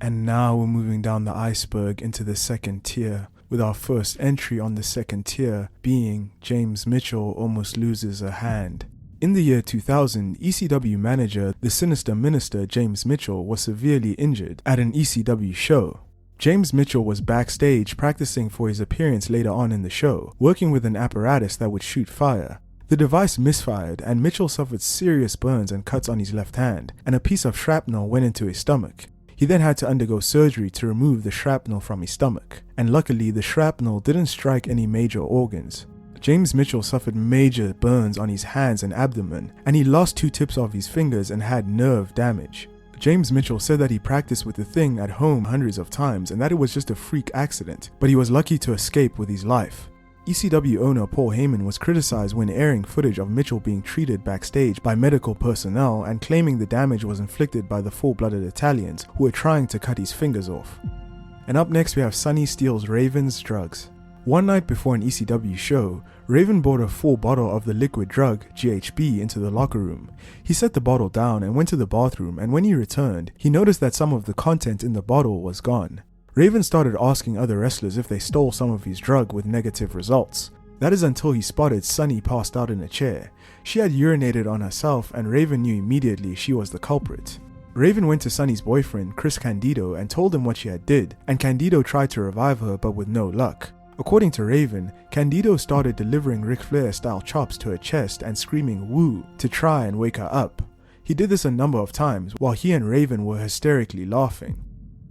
And now we're moving down the iceberg into the second tier, with our first entry on the second tier being James Mitchell almost loses a hand. In the year 2000, ECW manager, the Sinister Minister James Mitchell, was severely injured at an ECW show. James Mitchell was backstage practicing for his appearance later on in the show, working with an apparatus that would shoot fire. The device misfired and Mitchell suffered serious burns and cuts on his left hand, and a piece of shrapnel went into his stomach. He then had to undergo surgery to remove the shrapnel from his stomach, and luckily the shrapnel didn't strike any major organs. James Mitchell suffered major burns on his hands and abdomen, and he lost 2 tips of his fingers and had nerve damage. James Mitchell said that he practiced with the thing at home hundreds of times and that it was just a freak accident, but he was lucky to escape with his life. ECW owner Paul Heyman was criticized when airing footage of Mitchell being treated backstage by medical personnel and claiming the damage was inflicted by the full-blooded Italians who were trying to cut his fingers off. And up next we have Sonny steals Raven's drugs. One night before an ECW show, Raven brought a full bottle of the liquid drug, GHB, into the locker room. He set the bottle down and went to the bathroom, and when he returned, he noticed that some of the content in the bottle was gone. Raven started asking other wrestlers if they stole some of his drug with negative results. That is until he spotted Sonny passed out in a chair. She had urinated on herself, and Raven knew immediately she was the culprit. Raven went to Sonny's boyfriend, Chris Candido, and told him what she had did, and Candido tried to revive her but with no luck. According to Raven, Candido started delivering Ric Flair-style chops to her chest and screaming "woo" to try and wake her up. He did this a number of times while he and Raven were hysterically laughing.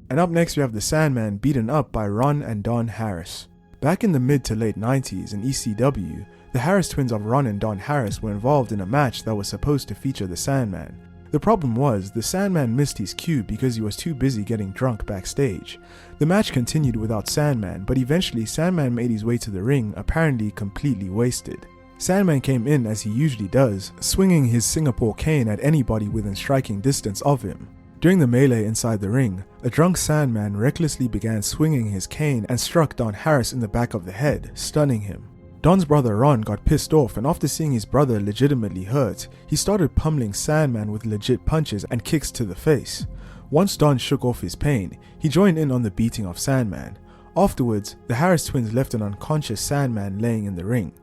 And up next we have the Sandman beaten up by Ron and Don Harris. Back in the mid to late 90s in ECW, the Harris twins of Ron and Don Harris were involved in a match that was supposed to feature the Sandman. The problem was, the Sandman missed his cue because he was too busy getting drunk backstage. The match continued without Sandman, but eventually Sandman made his way to the ring, apparently completely wasted. Sandman came in as he usually does, swinging his Singapore cane at anybody within striking distance of him. During the melee inside the ring, a drunk Sandman recklessly began swinging his cane and struck Don Harris in the back of the head, stunning him. Don's brother Ron got pissed off, and after seeing his brother legitimately hurt, he started pummeling Sandman with legit punches and kicks to the face. Once Don shook off his pain, he joined in on the beating of Sandman. Afterwards, the Harris twins left an unconscious Sandman laying in the ring.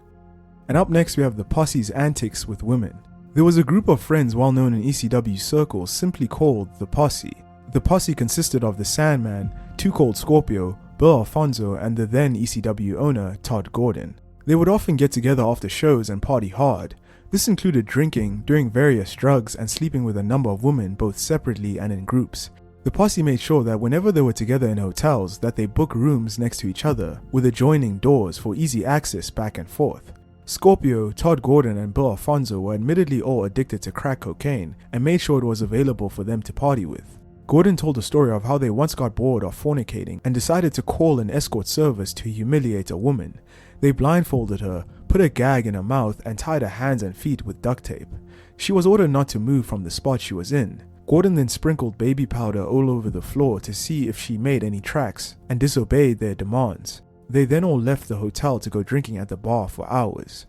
And up next we have the Posse's antics with women. There was a group of friends well known in ECW circles simply called the Posse. The Posse consisted of the Sandman, Too Cold Scorpio, Bill Alfonso, and the then ECW owner Todd Gordon. They would often get together after shows and party hard. This included drinking, doing various drugs, and sleeping with a number of women both separately and in groups. The Posse made sure that whenever they were together in hotels that they book rooms next to each other with adjoining doors for easy access back and forth. Scorpio, Todd Gordon, and Bill Alfonso were admittedly all addicted to crack cocaine and made sure it was available for them to party with. Gordon told a story of how they once got bored of fornicating and decided to call an escort service to humiliate a woman. They blindfolded her, put a gag in her mouth, and tied her hands and feet with duct tape. She was ordered not to move from the spot she was in. Gordon then sprinkled baby powder all over the floor to see if she made any tracks and disobeyed their demands. They then all left the hotel to go drinking at the bar for hours.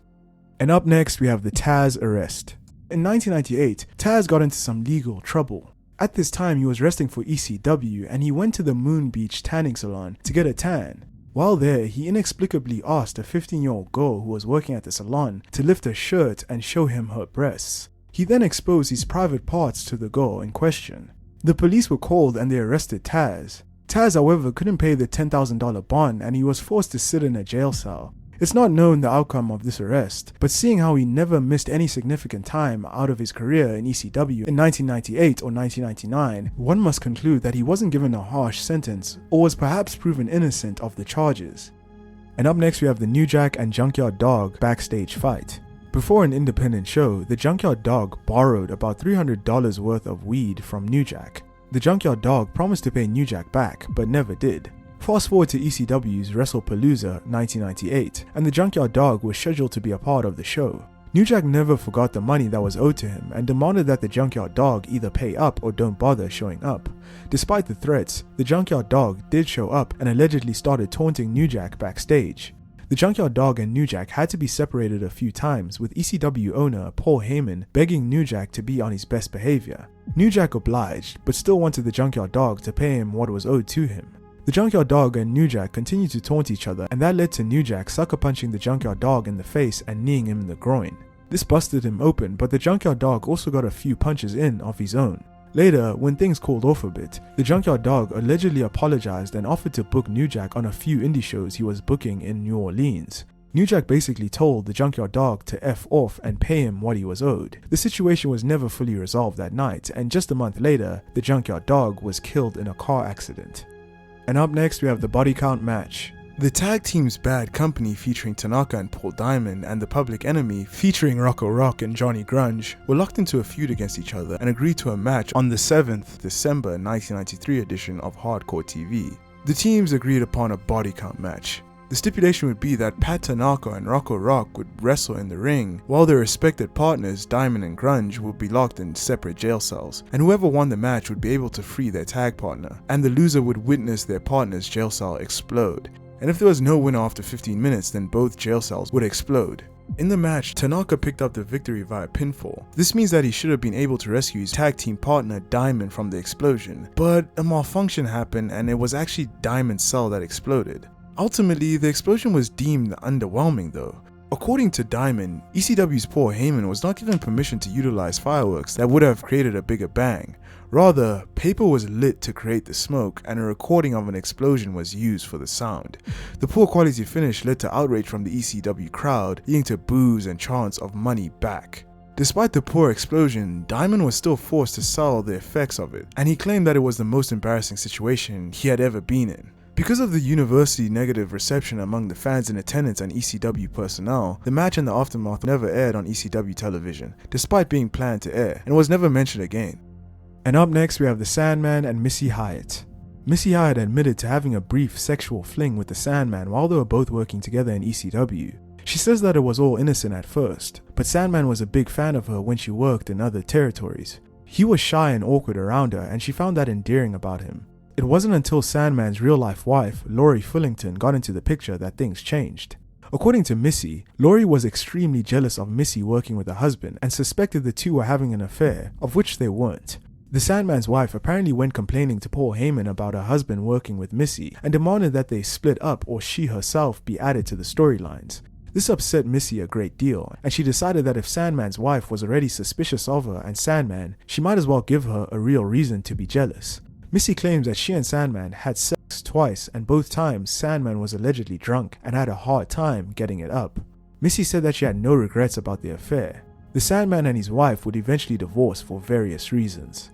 And up next we have the Taz arrest. In 1998, Taz got into some legal trouble. At this time he was wrestling for ECW and he went to the Moon Beach tanning salon to get a tan. While there, he inexplicably asked a 15-year-old girl who was working at the salon to lift her shirt and show him her breasts. He then exposed his private parts to the girl in question. The police were called and they arrested Taz. Taz, however, couldn't pay the $10,000 bond and he was forced to sit in a jail cell. It's not known the outcome of this arrest, but seeing how he never missed any significant time out of his career in ECW in 1998 or 1999, one must conclude that he wasn't given a harsh sentence or was perhaps proven innocent of the charges. And up next we have the New Jack and Junkyard Dog backstage fight. Before an independent show, the Junkyard Dog borrowed about $300 worth of weed from New Jack. The Junkyard Dog promised to pay New Jack back, but never did. Fast forward to ECW's WrestlePalooza 1998, and the Junkyard Dog was scheduled to be a part of the show. New Jack never forgot the money that was owed to him and demanded that the Junkyard Dog either pay up or don't bother showing up. Despite the threats, the Junkyard Dog did show up and allegedly started taunting New Jack backstage. The Junkyard Dog and New Jack had to be separated a few times, with ECW owner Paul Heyman begging New Jack to be on his best behavior. New Jack obliged, but still wanted the Junkyard Dog to pay him what was owed to him. The Junkyard Dog and New Jack continued to taunt each other, and that led to New Jack sucker punching the Junkyard Dog in the face and kneeing him in the groin. This busted him open, but the Junkyard Dog also got a few punches in of his own. Later, when things cooled off a bit, the Junkyard Dog allegedly apologized and offered to book New Jack on a few indie shows he was booking in New Orleans. New Jack basically told the Junkyard Dog to F off and pay him what he was owed. The situation was never fully resolved that night, and just a month later, the Junkyard Dog was killed in a car accident. And up next we have the Body Count match. The tag team's Bad Company featuring Tanaka and Paul Diamond and the Public Enemy featuring Rocco Rock and Johnny Grunge were locked into a feud against each other and agreed to a match on the 7th December 1993 edition of Hardcore TV. The teams agreed upon a body count match. The stipulation would be that Pat Tanaka and Rocco Rock would wrestle in the ring, while their respected partners Diamond and Grunge would be locked in separate jail cells, and whoever won the match would be able to free their tag partner, and the loser would witness their partner's jail cell explode. And if there was no winner after 15 minutes, then both jail cells would explode. In the match, Tanaka picked up the victory via pinfall. This means that he should have been able to rescue his tag team partner Diamond from the explosion, but a malfunction happened and it was actually Diamond's cell that exploded. Ultimately, the explosion was deemed underwhelming though. According to Diamond, ECW's Paul Heyman was not given permission to utilize fireworks that would have created a bigger bang. Rather, paper was lit to create the smoke and a recording of an explosion was used for the sound. The poor quality finish led to outrage from the ECW crowd, leading to boos and chants of money back. Despite the poor explosion, Diamond was still forced to sell the effects of it, and he claimed that it was the most embarrassing situation he had ever been in. Because of the universally negative reception among the fans in attendance and ECW personnel, the match and the aftermath never aired on ECW television, despite being planned to air, and was never mentioned again. And up next we have the Sandman and Missy Hyatt. Missy Hyatt admitted to having a brief sexual fling with the Sandman while they were both working together in ECW. She says that it was all innocent at first, but Sandman was a big fan of her when she worked in other territories. He was shy and awkward around her, and she found that endearing about him. It wasn't until Sandman's real-life wife, Laurie Fullington, got into the picture that things changed. According to Missy, Laurie was extremely jealous of Missy working with her husband and suspected the two were having an affair, of which they weren't. The Sandman's wife apparently went complaining to Paul Heyman about her husband working with Missy and demanded that they split up or she herself be added to the storylines. This upset Missy a great deal, and she decided that if Sandman's wife was already suspicious of her and Sandman, she might as well give her a real reason to be jealous. Missy claims that she and Sandman had sex twice, and both times Sandman was allegedly drunk and had a hard time getting it up. Missy said that she had no regrets about the affair. The Sandman and his wife would eventually divorce for various reasons.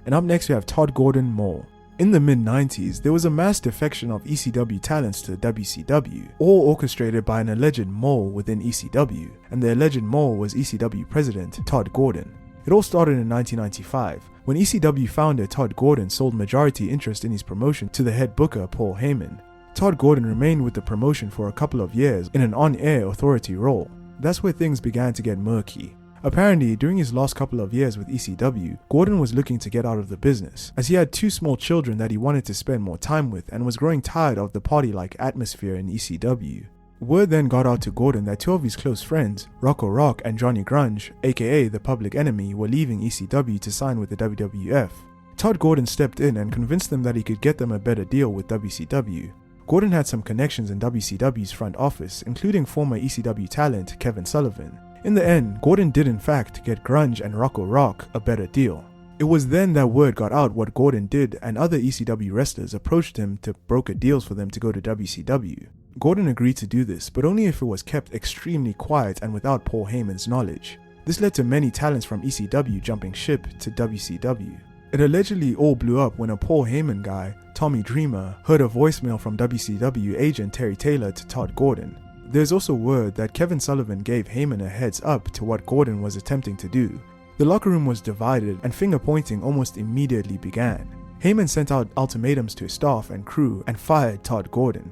And up next we have Todd Gordon Mole. In the mid-90s, there was a mass defection of ECW talents to WCW, all orchestrated by an alleged mole within ECW, and the alleged mole was ECW president Todd Gordon. It all started in 1995, when ECW founder Todd Gordon sold majority interest in his promotion to the head booker Paul Heyman. Todd Gordon remained with the promotion for a couple of years in an on-air authority role. That's where things began to get murky. Apparently, during his last couple of years with ECW, Gordon was looking to get out of the business, as he had 2 small children that he wanted to spend more time with and was growing tired of the party-like atmosphere in ECW. Word then got out to Gordon that 2 of his close friends, Rocco Rock and Johnny Grunge, aka the Public Enemy, were leaving ECW to sign with the WWF. Todd Gordon stepped in and convinced them that he could get them a better deal with WCW. Gordon had some connections in WCW's front office, including former ECW talent Kevin Sullivan. In the end, Gordon did in fact get Grunge and Rocco Rock a better deal. It was then that word got out what Gordon did, and other ECW wrestlers approached him to broker deals for them to go to WCW. Gordon agreed to do this, but only if it was kept extremely quiet and without Paul Heyman's knowledge. This led to many talents from ECW jumping ship to WCW. It allegedly all blew up when a Paul Heyman guy, Tommy Dreamer, heard a voicemail from WCW agent Terry Taylor to Todd Gordon. There's also word that Kevin Sullivan gave Heyman a heads up to what Gordon was attempting to do. The locker room was divided and finger pointing almost immediately began. Heyman sent out ultimatums to his staff and crew and fired Todd Gordon.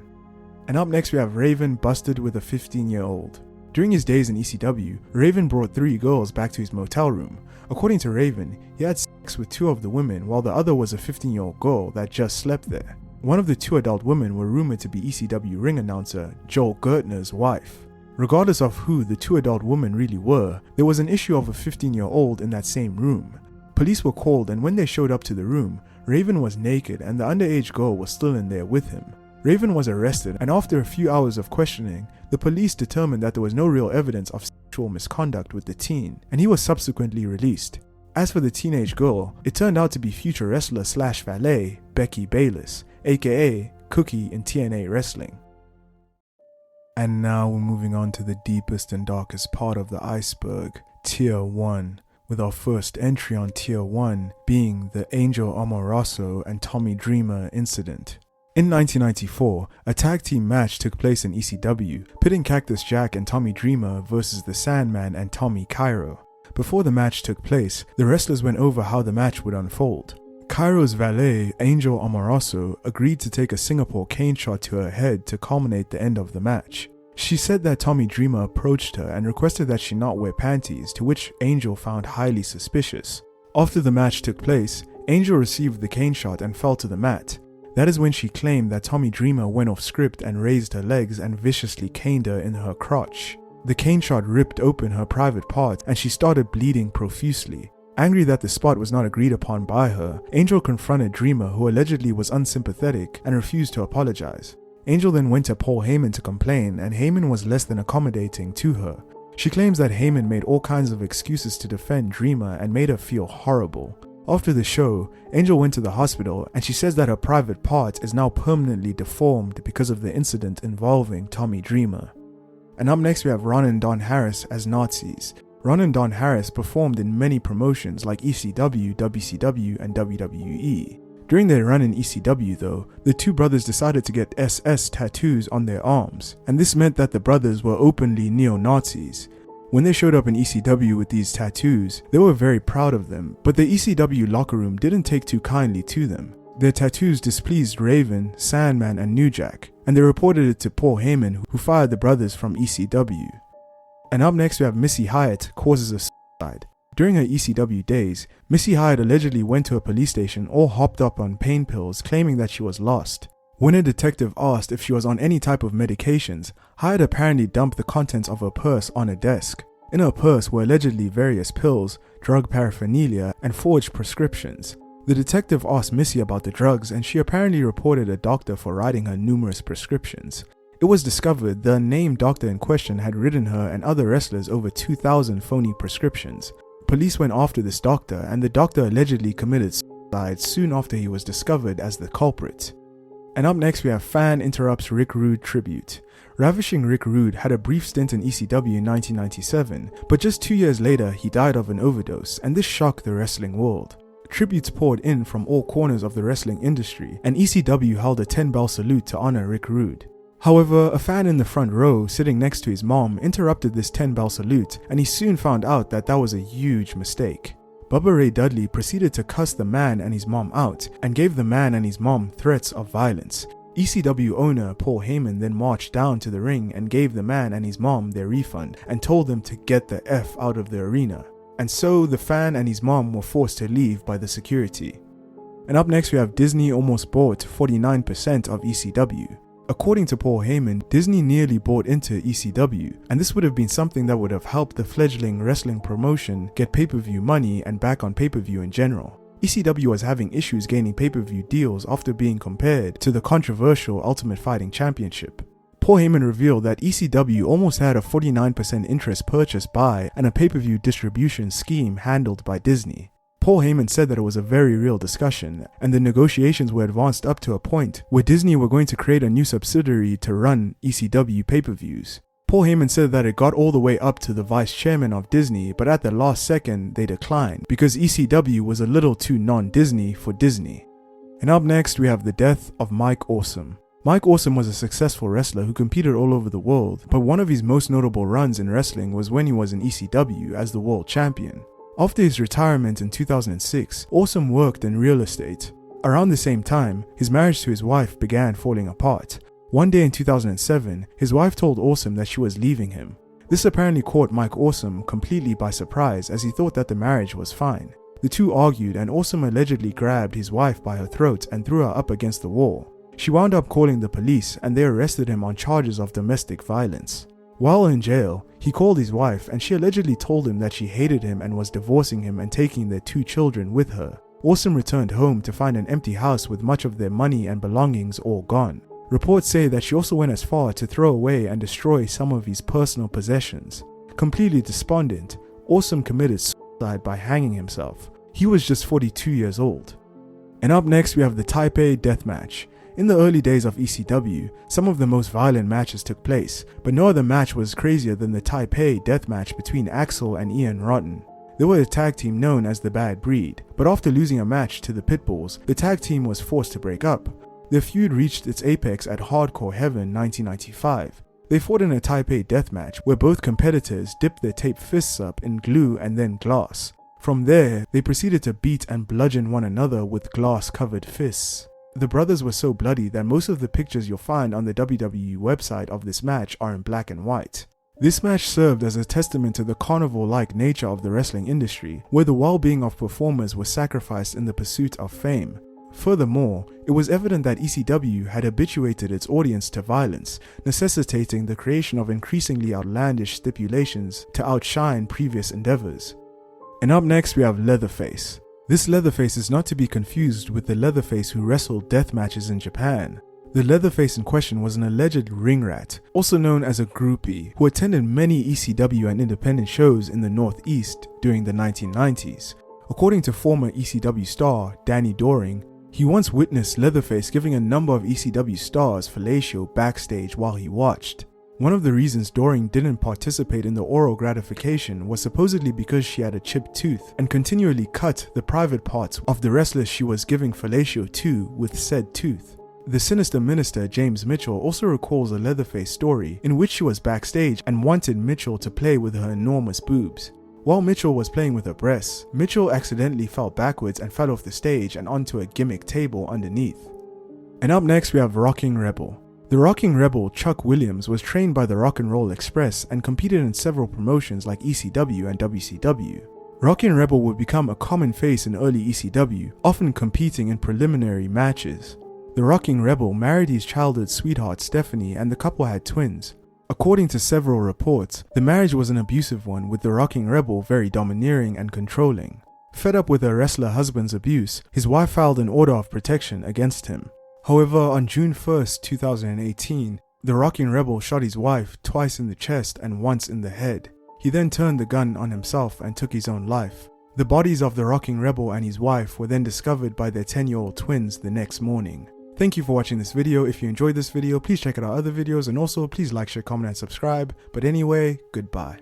And up next we have Raven busted with a 15-year-old. During his days in ECW, Raven brought 3 girls back to his motel room. According to Raven, he had sex with 2 of the women while the other was a 15-year-old girl that just slept there. One of the 2 adult women were rumored to be ECW ring announcer Joel Gertner's wife. Regardless of who the 2 adult women really were, there was an issue of a 15-year-old in that same room. Police were called, and when they showed up to the room, Raven was naked and the underage girl was still in there with him. Raven was arrested, and after a few hours of questioning, the police determined that there was no real evidence of sexual misconduct with the teen, and he was subsequently released. As for the teenage girl, it turned out to be future wrestler / valet Becky Bayless, aka Cookie in TNA Wrestling. And now we're moving on to the deepest and darkest part of the iceberg, Tier 1, with our first entry on Tier 1 being the Angel Amoroso and Tommy Dreamer incident. In 1994, a tag team match took place in ECW, pitting Cactus Jack and Tommy Dreamer versus the Sandman and Tommy Cairo. Before the match took place, the wrestlers went over how the match would unfold. Cairo's valet, Angel Amoroso, agreed to take a Singapore cane shot to her head to culminate the end of the match. She said that Tommy Dreamer approached her and requested that she not wear panties, to which Angel found highly suspicious. After the match took place, Angel received the cane shot and fell to the mat. That is when she claimed that Tommy Dreamer went off script and raised her legs and viciously caned her in her crotch. The cane shot ripped open her private parts and she started bleeding profusely. Angry that the spot was not agreed upon by her, Angel confronted Dreamer, who allegedly was unsympathetic and refused to apologize. Angel then went to Paul Heyman to complain, and Heyman was less than accommodating to her. She claims that Heyman made all kinds of excuses to defend Dreamer and made her feel horrible. After the show, Angel went to the hospital and she says that her private part is now permanently deformed because of the incident involving Tommy Dreamer. And up next we have Ron and Don Harris as Nazis. Ron and Don Harris performed in many promotions like ECW, WCW, and WWE. During their run in ECW though, the two brothers decided to get SS tattoos on their arms, and this meant that the brothers were openly neo-Nazis. When they showed up in ECW with these tattoos, they were very proud of them, but the ECW locker room didn't take too kindly to them. Their tattoos displeased Raven, Sandman and New Jack, and they reported it to Paul Heyman, who fired the brothers from ECW. And up next we have Missy Hyatt causes a suicide. During her ECW days, Missy Hyatt allegedly went to a police station all hopped up on pain pills, claiming that she was lost. When a detective asked if she was on any type of medications, Hyatt apparently dumped the contents of her purse on a desk. In her purse were allegedly various pills, drug paraphernalia, and forged prescriptions. The detective asked Missy about the drugs, and she apparently reported a doctor for writing her numerous prescriptions. It was discovered the unnamed doctor in question had written her and other wrestlers over 2,000 phony prescriptions. Police went after this doctor, and the doctor allegedly committed suicide soon after he was discovered as the culprit. And up next we have Fan interrupts Rick Rude tribute. Ravishing Rick Rude had a brief stint in ECW in 1997, but just 2 years later he died of an overdose, and this shocked the wrestling world. Tributes poured in from all corners of the wrestling industry, and ECW held a 10-bell salute to honor Rick Rude. However, a fan in the front row, sitting next to his mom, interrupted this 10-bell salute, and he soon found out that that was a huge mistake. Bubba Ray Dudley proceeded to cuss the man and his mom out, and gave the man and his mom threats of violence. ECW owner Paul Heyman then marched down to the ring and gave the man and his mom their refund, and told them to get the F out of the arena. And so the fan and his mom were forced to leave by the security. And up next we have Disney almost bought 49% of ECW. According to Paul Heyman, Disney nearly bought into ECW, and this would have been something that would have helped the fledgling wrestling promotion get pay-per-view money and back on pay-per-view in general. ECW was having issues gaining pay-per-view deals after being compared to the controversial Ultimate Fighting Championship. Paul Heyman revealed that ECW almost had a 49% interest purchased by and a pay-per-view distribution scheme handled by Disney. Paul Heyman said that it was a very real discussion, and the negotiations were advanced up to a point where Disney were going to create a new subsidiary to run ECW pay-per-views. Paul Heyman said that it got all the way up to the vice chairman of Disney, but at the last second they declined because ECW was a little too non-Disney for Disney. And up next we have the death of Mike Awesome. Mike Awesome was a successful wrestler who competed all over the world, but one of his most notable runs in wrestling was when he was in ECW as the world champion. After his retirement in 2006, Awesome worked in real estate. Around the same time, his marriage to his wife began falling apart. One day in 2007, his wife told Awesome that she was leaving him. This apparently caught Mike Awesome completely by surprise, as he thought that the marriage was fine. The two argued, and Awesome allegedly grabbed his wife by her throat and threw her up against the wall. She wound up calling the police, and they arrested him on charges of domestic violence. While in jail, he called his wife, and she allegedly told him that she hated him and was divorcing him and taking their 2 children with her. Awesome returned home to find an empty house with much of their money and belongings all gone. Reports say that she also went as far to throw away and destroy some of his personal possessions. Completely despondent, Awesome committed suicide by hanging himself. He was just 42 years old. And up next we have the Taipei Deathmatch. In the early days of ECW, some of the most violent matches took place, but no other match was crazier than the Taipei Deathmatch between Axel and Ian Rotten. They were a tag team known as the Bad Breed, but after losing a match to the Pitbulls, the tag team was forced to break up. Their feud reached its apex at Hardcore Heaven 1995. They fought in a Taipei Deathmatch where both competitors dipped their taped fists up in glue and then glass. From there, they proceeded to beat and bludgeon one another with glass-covered fists. The brothers were so bloody that most of the pictures you'll find on the WWE website of this match are in black and white. This match served as a testament to the carnival-like nature of the wrestling industry, where the well-being of performers was sacrificed in the pursuit of fame. Furthermore, it was evident that ECW had habituated its audience to violence, necessitating the creation of increasingly outlandish stipulations to outshine previous endeavors. And up next we have Leatherface. This Leatherface is not to be confused with the Leatherface who wrestled death matches in Japan. The Leatherface in question was an alleged ring rat, also known as a groupie, who attended many ECW and independent shows in the Northeast during the 1990s. According to former ECW star Danny Doring, he once witnessed Leatherface giving a number of ECW stars fellatio backstage while he watched. One of the reasons Doreen didn't participate in the oral gratification was supposedly because she had a chipped tooth and continually cut the private parts of the wrestlers she was giving fellatio to with said tooth. The sinister minister James Mitchell also recalls a Leatherface story in which she was backstage and wanted Mitchell to play with her enormous boobs. While Mitchell was playing with her breasts, Mitchell accidentally fell backwards and fell off the stage and onto a gimmick table underneath. And up next we have Rockin Rebel. The Rockin Rebel Chuck Williams was trained by the Rock and Roll Express and competed in several promotions like ECW and WCW. Rockin Rebel would become a common face in early ECW, often competing in preliminary matches. The Rockin Rebel married his childhood sweetheart Stephanie and the couple had twins. According to several reports, the marriage was an abusive one, with the Rockin Rebel very domineering and controlling. Fed up with her wrestler husband's abuse, his wife filed an order of protection against him. However, on June 1st, 2018, the Rockin Rebel shot his wife twice in the chest and once in the head. He then turned the gun on himself and took his own life. The bodies of the Rockin Rebel and his wife were then discovered by their 10-year-old twins the next morning. Thank you for watching this video. If you enjoyed this video, please check out our other videos, and also please like, share, comment and subscribe. But anyway, goodbye.